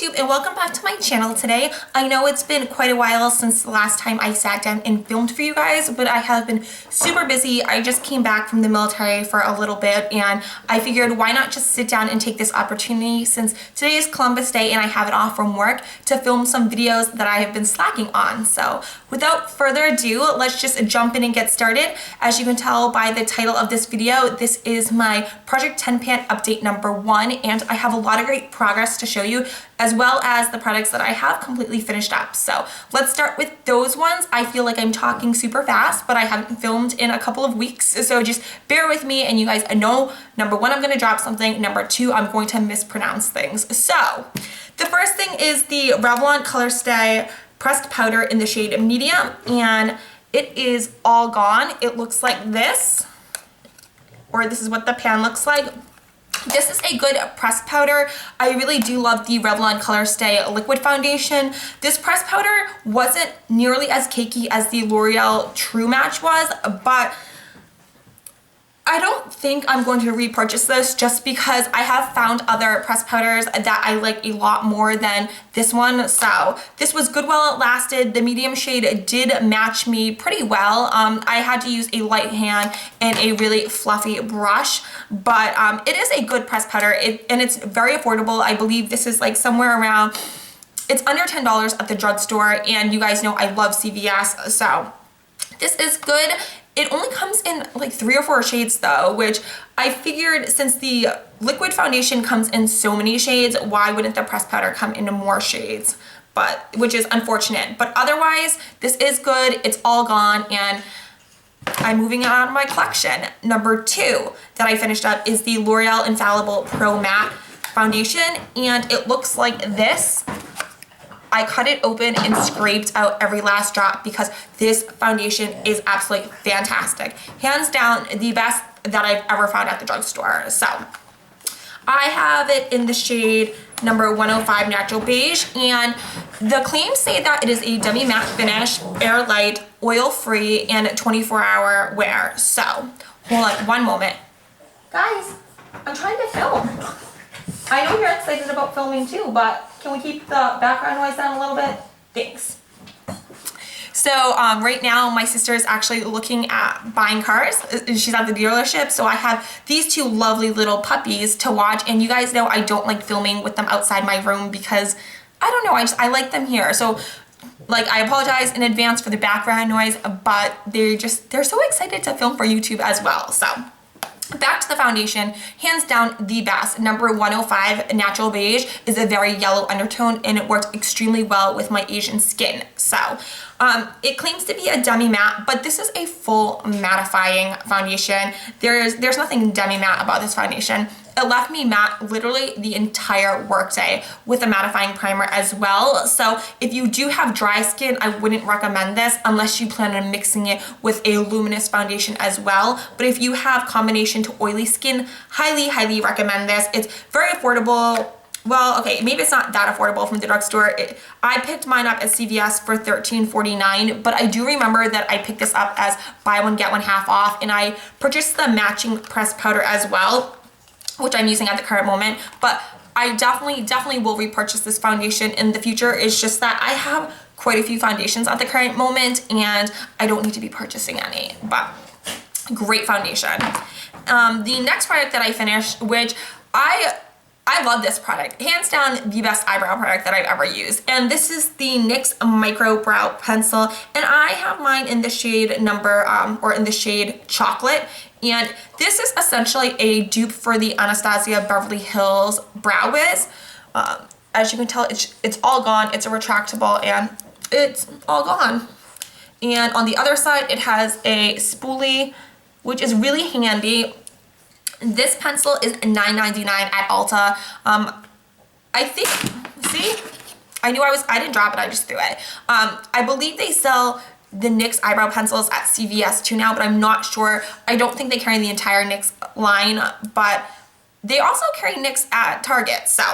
YouTube and welcome back to my channel today. I know it's been quite a while since the last time I sat down and filmed for you guys, but I have been super busy. I just came back from the military for a little bit and I figured why not just sit down and take this opportunity since today is Columbus Day and I have it off from work to film some videos that I have been slacking on. So without further ado, let's just jump in and get started. As you can tell by the title of this video, this is my Project 10 Pan update number 1 and I have a lot of great progress to show you, as well as the products that I have completely finished up. So let's start with those ones. I feel like I'm talking super fast, but I haven't filmed in a couple of weeks, so just bear with me. And you guys know, number 1, I'm going to drop something. Number 2, I'm going to mispronounce things. So the first thing is the Revlon Color Stay pressed powder in the shade medium, and it is all gone. It looks like this, or this is what the pan looks like. This is a good pressed powder. I really do love the Revlon Color Stay liquid foundation. This pressed powder wasn't nearly as cakey as the L'Oreal True Match was, but I don't think I'm going to repurchase this just because I have found other pressed powders that I like a lot more than this one. So this was good while it lasted. The medium shade did match me pretty well. I had to use a light hand and a really fluffy brush, but it is a good pressed powder and it's very affordable. I believe this is like somewhere around, it's under $10 at the drugstore, and you guys know I love CVS, so this is good. It only comes in like 3 or 4 shades though, which I figured since the liquid foundation comes in so many shades, why wouldn't the pressed powder come into more shades? But which is unfortunate. But otherwise, this is good. It's all gone and I'm moving it out of my collection. Number 2 that I finished up is the L'Oreal Infallible Pro Matte Foundation, and it looks like this. I cut it open and scraped out every last drop because this foundation is absolutely fantastic. Hands down, the best that I've ever found at the drugstore. So I have it in the shade number 105 Natural Beige, and the claims say that it is a demi matte finish, air light, oil free, and 24-hour wear. So hold on one moment. Guys, I'm trying to film. I know you're excited about filming too, but can we keep the background noise down a little bit? Thanks. So right now my sister is actually looking at buying cars. She's at the dealership, so I have these 2 lovely little puppies to watch, and you guys know I don't like filming with them outside my room because I don't know, I like them here. So like, I apologize in advance for the background noise, but they're so excited to film for YouTube as well. So back to the foundation, hands down the best. Number 105 Natural Beige is a very yellow undertone and it works extremely well with my Asian skin. So it claims to be a demi matte, but this is a full mattifying foundation. There's nothing demi matte about this foundation. It left me matte literally the entire workday with a mattifying primer as well. So if you do have dry skin, I wouldn't recommend this unless you plan on mixing it with a luminous foundation as well. But if you have combination to oily skin, highly, highly recommend this. It's very affordable. Well, okay, maybe it's not that affordable from the drugstore. I picked mine up at CVS for $13.49, but I do remember that I picked this up as buy one, get one half off, and I purchased the matching pressed powder as well, which I'm using at the current moment. But I definitely will repurchase this foundation in the future. It's just that I have quite a few foundations at the current moment and I don't need to be purchasing any, but great foundation. The next product that I finished, which I love this product, hands down the best eyebrow product that I've ever used, and this is the NYX Micro Brow Pencil, and I have mine in the shade number or in the shade Chocolate, and this is essentially a dupe for the Anastasia Beverly Hills Brow Wiz. As you can tell, it's all gone. It's a retractable and it's all gone. And on the other side, it has a spoolie, which is really handy. This pencil is $9.99 at Ulta. I think, see, I didn't drop it, I just threw it. I believe they sell the NYX eyebrow pencils at CVS too now, but I'm not sure. I don't think they carry the entire NYX line, but they also carry NYX at Target, so.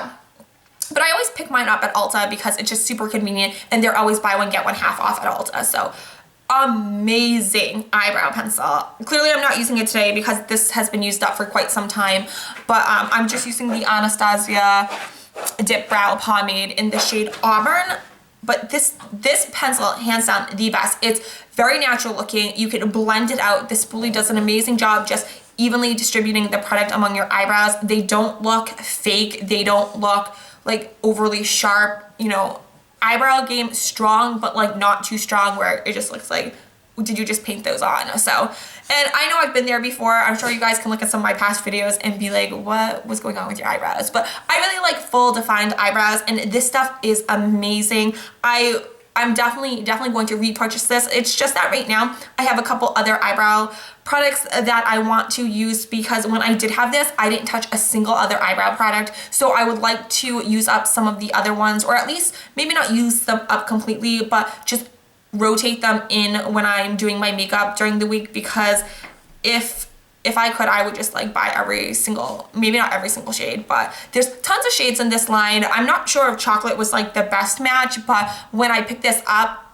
But I always pick mine up at Ulta because it's just super convenient and they're always buy one, get one half off at Ulta, so. Amazing eyebrow pencil. Clearly I'm not using it today because this has been used up for quite some time, but I'm just using the Anastasia Dip Brow Pomade in the shade Auburn. But this pencil, hands down, the best. It's very natural looking. You can blend it out. This spoolie does an amazing job just evenly distributing the product among your eyebrows. They don't look fake. They don't look like overly sharp. You know, eyebrow game strong, but like not too strong where it just looks like, did you just paint those on? So, and I know I've been there before. I'm sure you guys can look at some of my past videos and be like, what was going on with your eyebrows? But I really like full defined eyebrows, and this stuff is amazing. I'm definitely going to repurchase this. It's just that right now I have a couple other eyebrow products that I want to use, because when I did have this, I didn't touch a single other eyebrow product. So I would like to use up some of the other ones, or at least maybe not use them up completely, but just rotate them in when I'm doing my makeup during the week, because if I could, I would just like buy every single, maybe not every single shade, but there's tons of shades in this line. I'm not sure if chocolate was like the best match, but when I picked this up,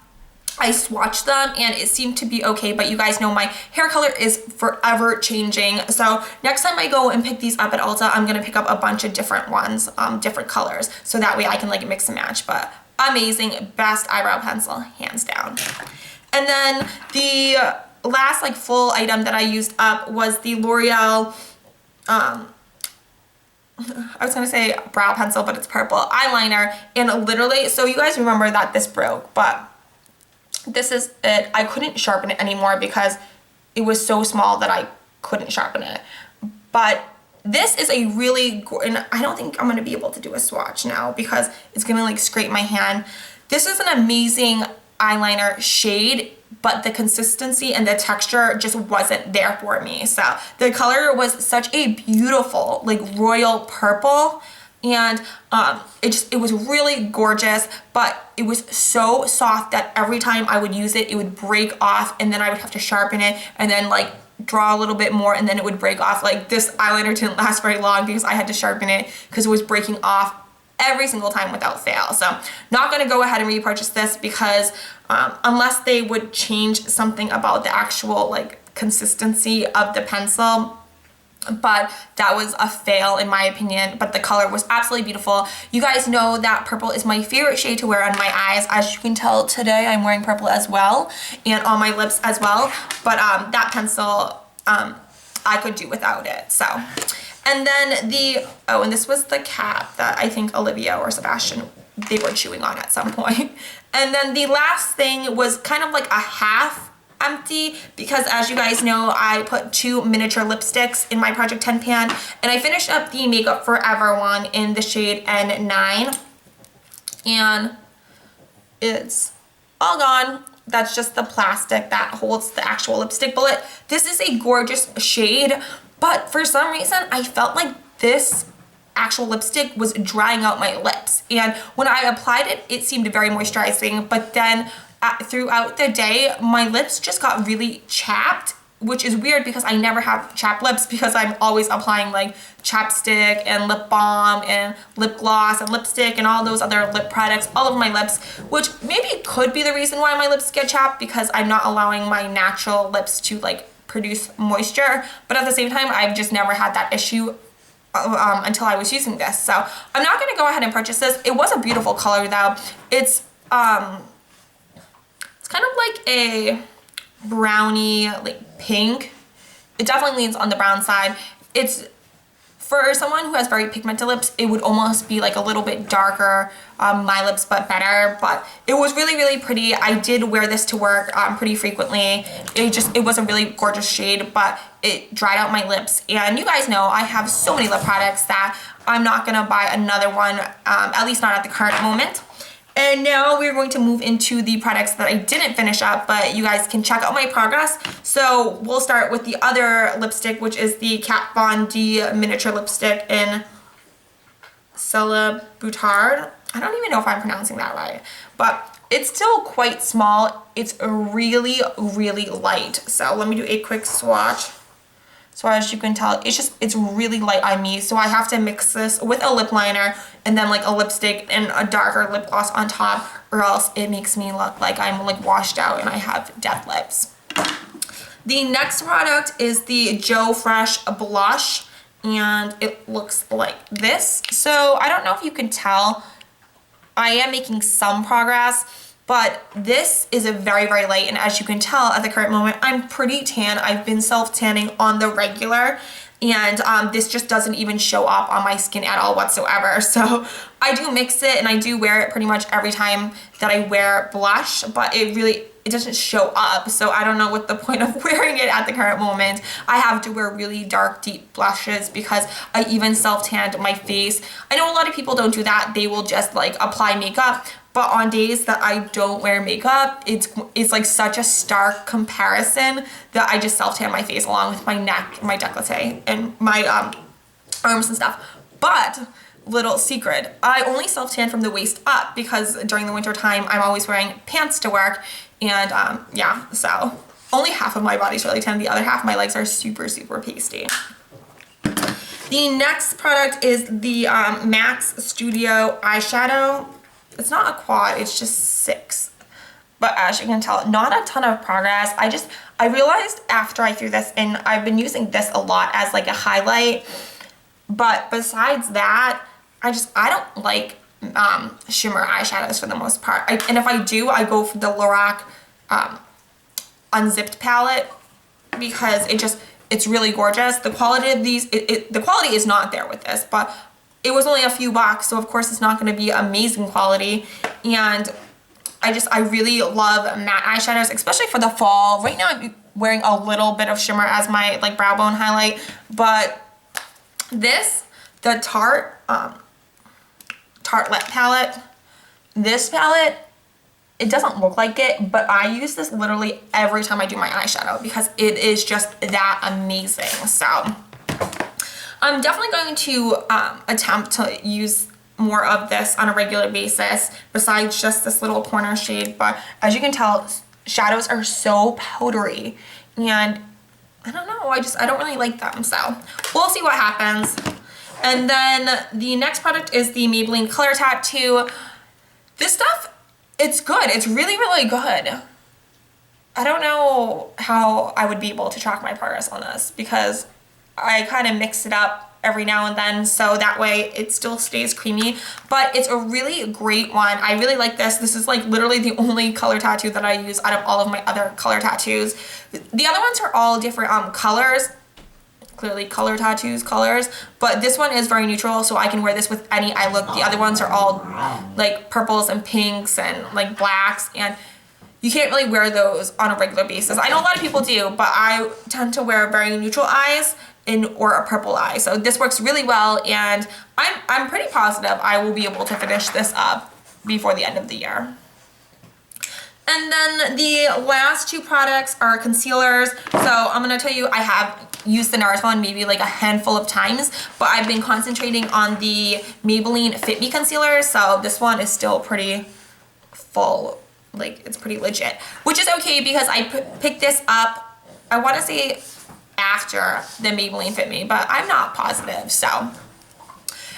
I swatched them and it seemed to be okay, but you guys know my hair color is forever changing. So next time I go and pick these up at Ulta, I'm gonna pick up a bunch of different ones, different colors, so that way I can like mix and match. But amazing, best eyebrow pencil, hands down. And then the last like full item that I used up was the L'Oreal, I was gonna say brow pencil, but it's purple, eyeliner. And literally, so you guys remember that this broke, but this is it. I couldn't sharpen it anymore because it was so small that I couldn't sharpen it. But this is a really, and I don't think I'm gonna be able to do a swatch now because it's gonna like scrape my hand. This is an amazing eyeliner shade, but the consistency and the texture just wasn't there for me. So the color was such a beautiful, like royal purple, and it was really gorgeous, but it was so soft that every time I would use it, it would break off, and then I would have to sharpen it and then like draw a little bit more, and then it would break off. Like this eyeliner didn't last very long because I had to sharpen it because it was breaking off every single time without fail. So not gonna go ahead and repurchase this because unless they would change something about the actual like consistency of the pencil, but that was a fail in my opinion. But the color was absolutely beautiful. You guys know that purple is my favorite shade to wear on my eyes. As you can tell today, I'm wearing purple as well, and on my lips as well. But that pencil, I could do without it. So, and then and this was the cap that I think Olivia or Sebastian, they were chewing on at some point. And then the last thing was kind of like a half empty, because as you guys know, I put 2 miniature lipsticks in my Project 10 pan, and I finished up the Makeup Forever one in the shade N9, and it's all gone. That's just the plastic that holds the actual lipstick bullet. This is a gorgeous shade, but for some reason I felt like this actual lipstick was drying out my lips, and when I applied it, it seemed very moisturizing, but then throughout the day, my lips just got really chapped, which is weird because I never have chapped lips because I'm always applying like chapstick and lip balm and lip gloss and lipstick and all those other lip products all over my lips, which maybe could be the reason why my lips get chapped, because I'm not allowing my natural lips to like produce moisture. But at the same time, I've just never had that issue until I was using this. So I'm not gonna go ahead and purchase this. It was a beautiful color though. It's kind of like a brownie, like pink. It definitely leans on the brown side. It's, for someone who has very pigmented lips, it would almost be like a little bit darker, my lips, but better. But it was really, really pretty. I did wear this to work pretty frequently. It was a really gorgeous shade, but it dried out my lips. And you guys know I have so many lip products that I'm not gonna buy another one, at least not at the current moment. And now we're going to move into the products that I didn't finish up, but you guys can check out my progress. So we'll start with the other lipstick, which is the Kat Von D miniature lipstick in Celle Boutard. I don't even know if I'm pronouncing that right, but it's still quite small. It's really, really light. So let me do a quick swatch. So as you can tell, it's really light on me. So I have to mix this with a lip liner and then like a lipstick and a darker lip gloss on top, or else it makes me look like I'm like washed out and I have dead lips. The next product is the Joe Fresh blush. and it looks like this. So I don't know if you can tell, I am making some progress, but this is a very, very light, and as you can tell at the current moment, I'm pretty tan. I've been self-tanning on the regular, and this just doesn't even show up on my skin at all whatsoever. So I do mix it, and I do wear it pretty much every time that I wear blush, but it doesn't show up. So I don't know what the point of wearing it at the current moment. I have to wear really dark, deep blushes because I even self-tanned my face. I know a lot of people don't do that. They will just like apply makeup. But on days that I don't wear makeup, it's like such a stark comparison that I just self-tan my face along with my neck, my décolleté, and my arms and stuff. But little secret, I only self-tan from the waist up because during the winter time, I'm always wearing pants to work. And yeah, so only half of my body's really tan. The other half of my legs are super, super pasty. The next product is the MAC Studio eyeshadow. It's not a quad, it's just 6. But as you can tell, not a ton of progress. I realized after I threw this in, I've been using this a lot as like a highlight. But besides that, I don't like shimmer eyeshadows for the most part. And if I do, I go for the Lorac unzipped palette because it's really gorgeous. The quality of these, the quality is not there with this, but it was only a few bucks, so of course it's not going to be amazing quality. And I really love matte eyeshadows, especially for the fall. Right now I'm wearing a little bit of shimmer as my like brow bone highlight, but this, the Tarte Lip palette, this palette, it doesn't look like it, but I use this literally every time I do my eyeshadow because it is just that amazing. So I'm definitely going to attempt to use more of this on a regular basis besides just this little corner shade. But as you can tell, shadows are so powdery and I don't know, I don't really like them. So we'll see what happens. And then the next product is the Maybelline Color Tattoo. This stuff, it's good. It's really, really good. I don't know how I would be able to track my progress on this because I kind of mix it up every now and then so that way it still stays creamy, but it's a really great one. I really like this. This is like literally the only color tattoo that I use out of all of my other color tattoos. The other ones are all different colors, clearly color tattoos colors, but this one is very neutral, so I can wear this with any eye look. The other ones are all like purples and pinks and like blacks, and you can't really wear those on a regular basis. I know a lot of people do, but I tend to wear very neutral eyes or a purple eye. So this works really well, and I'm pretty positive I will be able to finish this up before the end of the year. And then the last two products are concealers. So I'm gonna tell you, I have used the NARS one maybe like a handful of times, but I've been concentrating on the Maybelline Fit Me concealer. So this one is still pretty full, like it's pretty legit, which is okay because I picked this up, I wanna say after the Maybelline Fit Me, but I'm not positive. So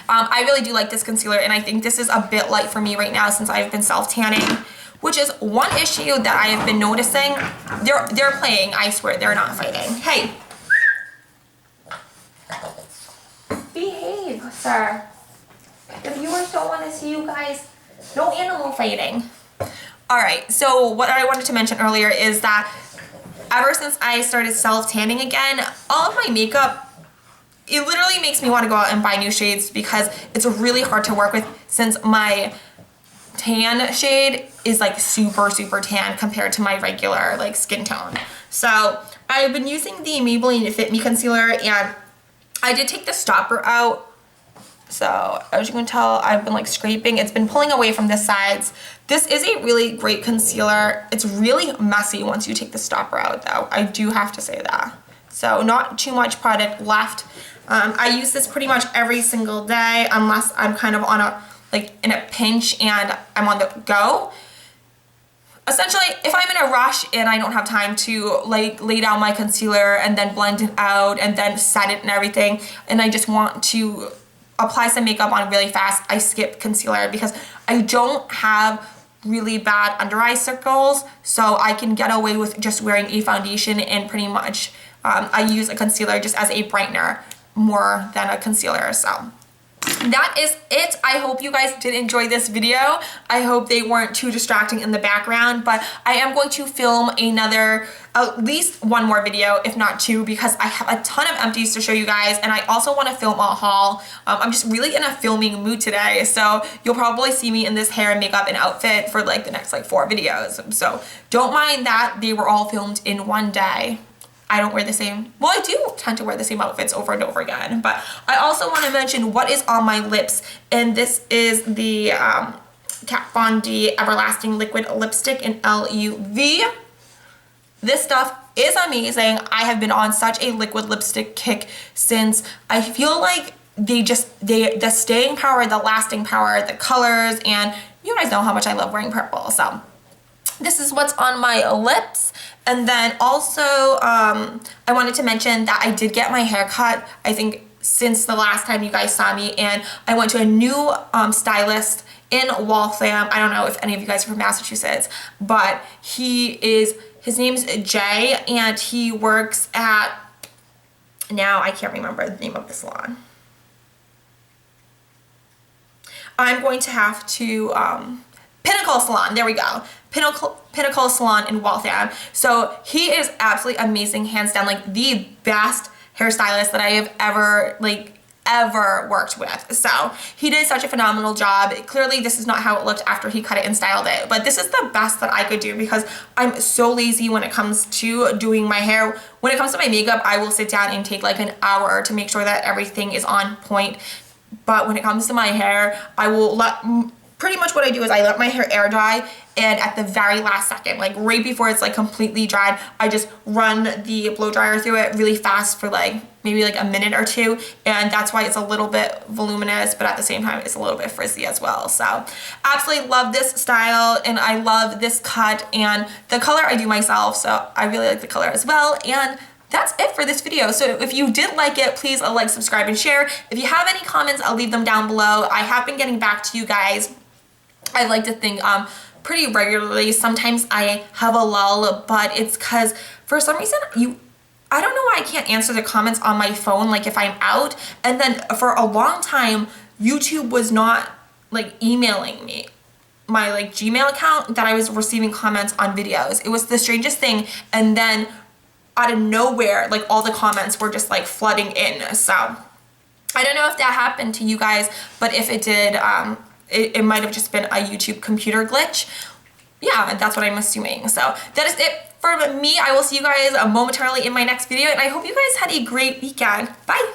I really do like this concealer, and I think this is a bit light for me right now since I've been self-tanning, which is one issue that I have been noticing. They're playing, I swear, they're not fighting. Hey. Behave, sir. The viewers don't want to see you guys. No animal fighting. All right, so what I wanted to mention earlier is that ever since I started self-tanning again, all of my makeup, it literally makes me want to go out and buy new shades because it's really hard to work with since my tan shade is like super, super tan compared to my regular like skin tone. So I've been using the Maybelline Fit Me concealer, and I did take the stopper out. So as you can tell, I've been like scraping. It's been pulling away from the sides. This is a really great concealer. It's really messy once you take the stopper out though. I do have to say that. So not too much product left. I use this pretty much every single day unless I'm kind of on in a pinch and I'm on the go. Essentially, if I'm in a rush and I don't have time to like lay down my concealer and then blend it out and then set it and everything, and I just want to apply some makeup on really fast, I skip concealer because I don't have really bad under eye circles, so I can get away with just wearing a foundation, and pretty much I use a concealer just as a brightener. more than a concealer. So that is it. I hope you guys did enjoy this video. I hope they weren't too distracting in the background, but I am going to film at least one more video, if not two, because I have a ton of empties to show you guys, and I also want to film a haul. I'm just really in a filming mood today, so you'll probably see me in this hair and makeup and outfit for like the next like 4 videos. So don't mind that they were all filmed in one day. I don't wear the same, well, I do tend to wear the same outfits over and over again, but I also want to mention what is on my lips, and this is the Kat Von D Everlasting Liquid Lipstick in LUV. This stuff is amazing. I have been on such a liquid lipstick kick since. I feel like the staying power, the lasting power, the colors, and you guys know how much I love wearing purple, so this is what's on my lips. And then also, I wanted to mention that I did get my hair cut, I think, since the last time you guys saw me, and I went to a new stylist in Waltham. I don't know if any of you guys are from Massachusetts, but his name's Jay, and he works at, now I can't remember the name of the salon. I'm going to have to, Pinnacle Salon, there we go. Pinnacle Salon in Waltham. So he is absolutely amazing, hands down, like the best hairstylist that I have ever worked with. So he did such a phenomenal job. Clearly this is not how it looked after he cut it and styled it, but this is the best that I could do because I'm so lazy when it comes to doing my hair. When it comes to my makeup, I will sit down and take like an hour to make sure that everything is on point. But when it comes to my hair, I will pretty much what I do is I let my hair air dry, and at the very last second, like right before it's like completely dried, I just run the blow dryer through it really fast for like maybe like a minute or two, and that's why it's a little bit voluminous, but at the same time it's a little bit frizzy as well. So absolutely love this style, and I love this cut, and the color I do myself, so I really like the color as well. And that's it for this video. So if you did like it, please like, subscribe, and share. If you have any comments, I'll leave them down below. I have been getting back to you guys, I like to think, pretty regularly. Sometimes I have a lull, but it's because for some reason I don't know why I can't answer the comments on my phone, like if I'm out. And then for a long time, YouTube was not like emailing me my like Gmail account that I was receiving comments on videos. It was the strangest thing. And then out of nowhere, like all the comments were just like flooding in. So I don't know if that happened to you guys, but if it did, it might have just been a YouTube computer glitch. Yeah, that's what I'm assuming. So that is it for me. I will see you guys momentarily in my next video, and I hope you guys had a great weekend. Bye.